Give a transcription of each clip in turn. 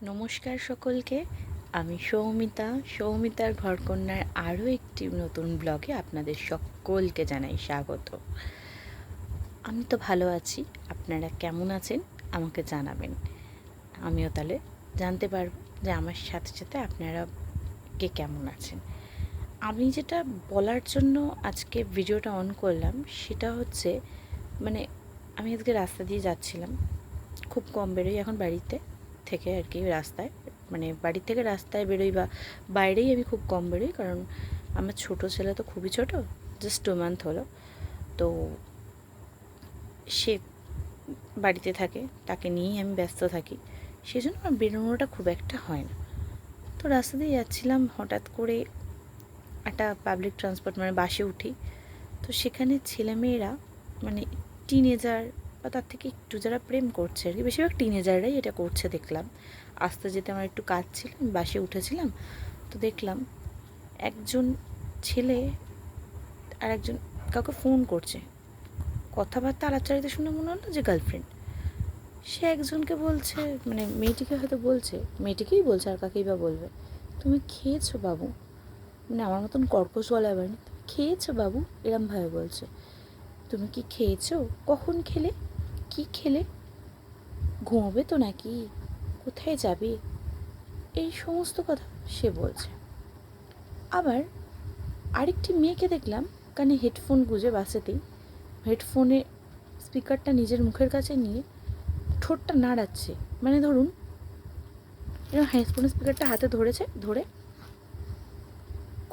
নমস্কার সকলকে। আমি সৌমিতার ঘরকন্যার আরও একটি নতুন ব্লগে আপনাদের সকলকে জানাই স্বাগত। আমি তো ভালো আছি, আপনারা কেমন আছেন আমাকে জানাবেন, আমিও তাহলে জানতে পারবো যে আমার সাথে সাথে আপনারা কে কেমন আছেন। আমি যেটা বলার জন্য আজকে ভিডিওটা অন করলাম সেটা হচ্ছে আমি আজকে রাস্তা দিয়ে যাচ্ছিলাম, খুব কম বেরোই এখন বাড়িতে থেকে আর কি। রাস্তায় বাড়ির থেকে রাস্তায় বেরোই বা বাইরেই আমি খুব কম বেরোই, কারণ আমার ছোটো ছেলে তো খুবই ছোটো, জাস্ট 2 মান্থ হলো। তো সে বাড়িতে থাকে, তাকে নিয়েই আমি ব্যস্ত থাকি, সেই জন্য আমার বেরোনোটা খুব একটা হয় না। তো রাস্তা দিয়ে যাচ্ছিলাম, হঠাৎ করে একটা পাবলিক ট্রান্সপোর্ট বাসে উঠি। তো সেখানে ছেলেমেয়েরা টিনেজার বা তার থেকে একটু যারা প্রেম করছে আর কি, বেশিরভাগ টিনেজাররাই এটা করছে দেখলাম। আসতে যেতে আমার একটু কাজ ছিল, বাসে উঠেছিলাম, তো দেখলাম একজন ছেলে আর একজন কাউকে ফোন করছে, কথাবার্তা আলাপচারিতা শুনে মনে হলো যে গার্লফ্রেন্ড। সে একজনকে বলছে, মেয়েটিকে হয়তো বলছে, মেয়েটিকেই বলছে, আর কাকেই বা বলবে, তুমি খেয়েছো বাবু? আমার মতন কর্কশ গলায় বাড়ি, খেয়েছো বাবু, এরমভাবে বলছে। তুমি কি খেয়েছো? কখন খেলে? কি খেলে? ঘুমোবে তো নাকি? কোথায় যাবে? এই সমস্ত কথা সে বলছে। আবার আরেকটি মেয়েকে দেখলাম কানে হেডফোন গুঁজে বাসেতেই, হেডফোনে স্পিকারটা নিজের মুখের কাছে নিয়ে ঠোঁটটা নাড়াচ্ছে, ধরুন এরকম হেডফোনের স্পিকারটা হাতে ধরেছে, ধরে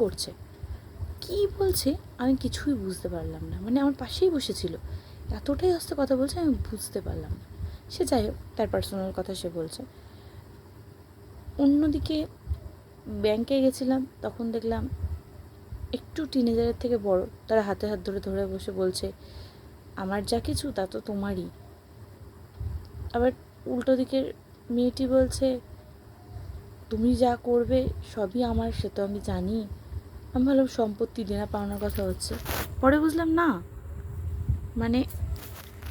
করছে। কি বলছে আমি কিছুই বুঝতে পারলাম না, আমার পাশেই বসেছিল, এতটাই আস্তে কথা বলছে আমি বুঝতে পারলাম না। সে যাই হোক, তার পার্সোনাল কথা সে বলছে। অন্যদিকে ব্যাংকে গেছিলাম, তখন দেখলাম একটু টিনেজারের থেকে বড়, তারা হাতে হাত ধরে ধরে বসে বলছে, আমার যা কিছু তা তো তোমারই। আবার উল্টো দিকের মেয়েটি বলছে, তুমি যা করবে সবই আমার, সে তো আমি জানি। আমি ভাবলাম সম্পত্তি দেনা পাওনার কথা হচ্ছে, পরে বুঝলাম না,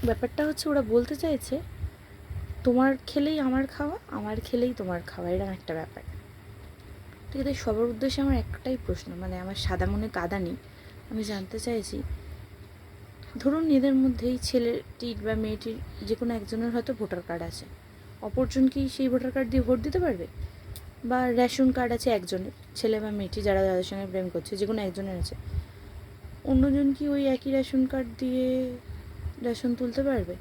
ব্যাপারটা হচ্ছে ওরা বলতে চাইছে তোমার খেলেই আমার খাওয়া, আমার খেলেই তোমার খাওয়া, এরকম একটা ব্যাপার। ঠিক আছে, সবার উদ্দেশ্যে আমার একটাই প্রশ্ন, আমার সাদা মনে কাদা নেই। আমি জানতে চাইছি, ধরুন এদের মধ্যেই ছেলেটির বা মেয়েটির যে কোনো একজনের হয়তো ভোটার কার্ড আছে, অপরজন কি সেই ভোটার কার্ড দিয়ে ভোট দিতে পারবে? বা রেশন কার্ড আছে একজনের, ছেলে বা মেয়েটি যারা যাদের সঙ্গে প্রেম করছে যে কোনো একজনের আছে, অন্যজন কি ওই একই রেশন কার্ড দিয়ে রেশন তুলতে পারবে?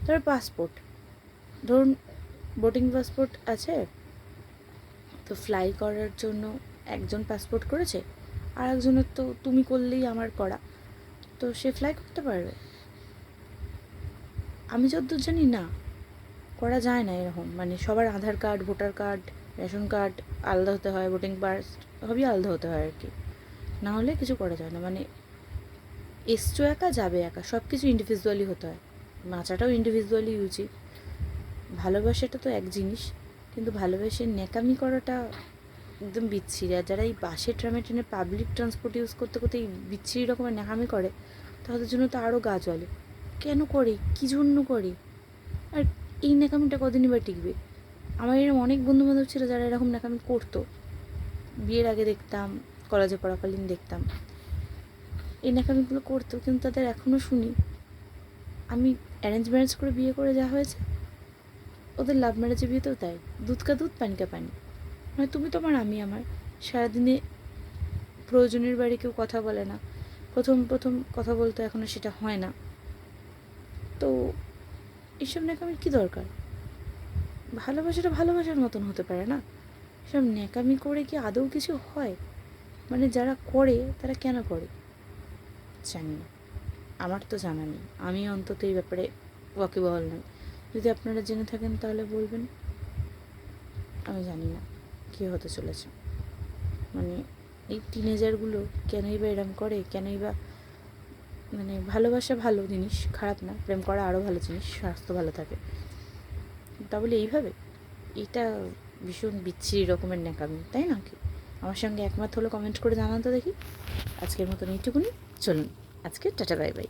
তারপর পাসপোর্ট, ধরুন বোটিং পাসপোর্ট আছে, তো ফ্লাই করার জন্য একজন পাসপোর্ট করেছে, আর একজনের তো তুমি করলেই আমার করা, তো সে ফ্লাই করতে পারবে? আমি যতদূর জানি না, করা যায় না এরকম। সবার Aadhaar card, voter card, ration card আলাদা হতে হয়, ভোটিং পাস সবই আলাদা হতে হয় আর কি, না হলে কিছু করা যায় না। এসছো একা, যাবে একা, সব কিছু ইন্ডিভিজুয়ালি হতে হয়, বাঁচাটাও ইন্ডিভিজুয়ালি উচিত। ভালোবাসাটা তো এক জিনিস, কিন্তু ভালোবেসে ন্যাকামি করাটা একদম বিচ্ছিরি। আর যারা এই বাসে, ট্রামে, ট্রেনে, পাবলিক ট্রান্সপোর্ট ইউজ করতে করতে এই বিচ্ছিরি রকমের ন্যাকামি করে, তাদের জন্য তো আরও গা জ্বলে। কেন করে, কী জন্য করে? আর এই ন্যাকামিটা কদিনই বা টিকবে? আমার এরকম অনেক বন্ধুবান্ধব ছিল যারা এরকম ন্যাকামি করতো, বিয়ের আগে দেখতাম, কলেজে পড়াকালীন দেখতাম এই ন্যাকামিগুলো করতো, কিন্তু তাদের এখনও শুনি। আমি অ্যারেঞ্জ ম্যারেজ করে বিয়ে করে যা হয়েছে, ওদের লাভ ম্যারেজে বিয়েতেও তাই, দুধ কা দুধ পানি কা পানি। তুমি তোমার, আমি আমার। সারাদিনে প্রয়োজনের বাইরে কেউ কথা বলে না, প্রথম প্রথম কথা বলতে এখনও সেটা হয় না। তো এইসব ন্যাকামির কী দরকার? ভালোবাসাটা ভালোবাসার মতন হতে পারে না? সব ন্যাকামি করে কি আদৌ কিছু হয়? যারা করে তারা কেন করে জানি না, আমার তো জানা নেই, আমি অন্তত এই ব্যাপারে ওয়াকিবহাল নই। যদি আপনারা জেনে থাকেন তাহলে বলবেন, আমি জানি না কী হতে চলেছে। এই টিনেজারগুলো কেনই বা এরম করে, কেনই বা ভালোবাসা ভালো জিনিস, খারাপ না, প্রেম করা আরও ভালো জিনিস, স্বাস্থ্য ভালো থাকে, তা বলে এইভাবে? এটা ভীষণ বিচ্ছিরি রকমের ন্যাকামি, তাই না? কি আমার সঙ্গে একমত হলো কমেন্ট করে জানান তো দেখি। আজকের মতন এইটুকুনি, চলুন আজকে টাটা বাই বাই।